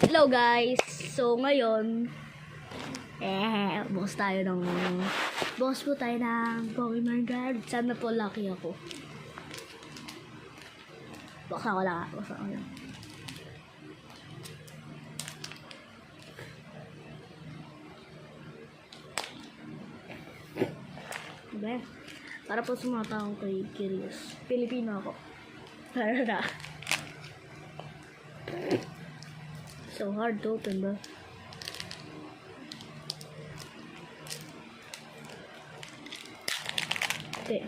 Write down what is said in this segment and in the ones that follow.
Hello guys! So ngayon, bukas po tayo ng Pokemon card. Sana po lucky ako. Buksan ko lang. Diba? Para po sa mga taong curious. Pilipino ako. Para so hard to open, bro. Okay.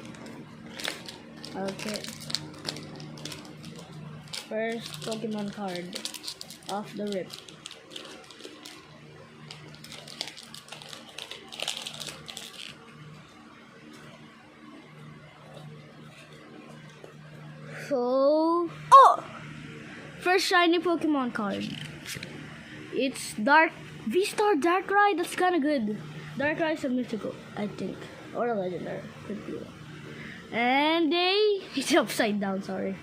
First Pokemon card off the rip. So, first shiny Pokemon card. It's V-Star Darkrai. That's kind of good. Darkrai is a mythical, I think, or a legendary. And it's upside down. Sorry.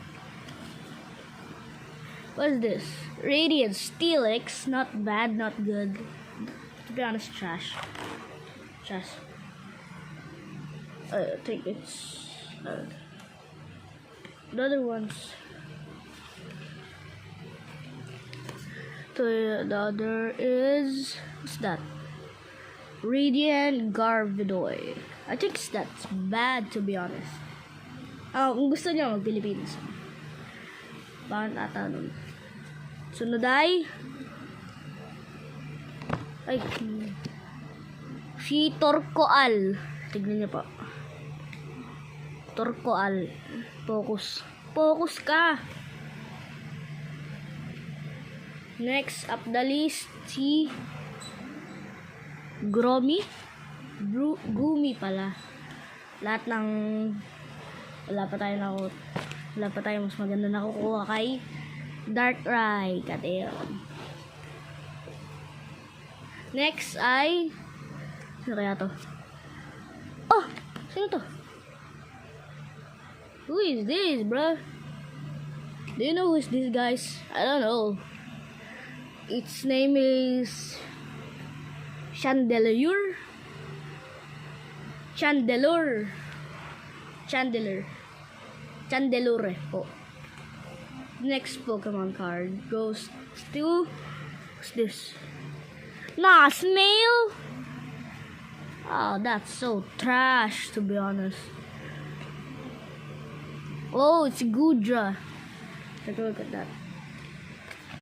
What's this? Radiant Steelix. Not bad, not good. To be honest, trash. I think it's the other ones. The other is, what's that? Radiant Garvidoy. I think that's bad, to be honest. Kung gusto niyo mag-Philippines. Bakit ata nun? Sunod ay si Torkoal. Tignan niyo po. Torkoal. Focus ka. Next up the list, si Gumi pala. Lahat ng wala pa tayo mas maganda na kukuha kay Darkrai. Next ay sino kaya to? Sino to? Who is this, bro? Do you know who is this, guys? I don't know. Its name is Chandelure po. Next Pokemon card goes to, what's this? Snail? That's so trash, to be honest. It's Goodra. Take a look at that.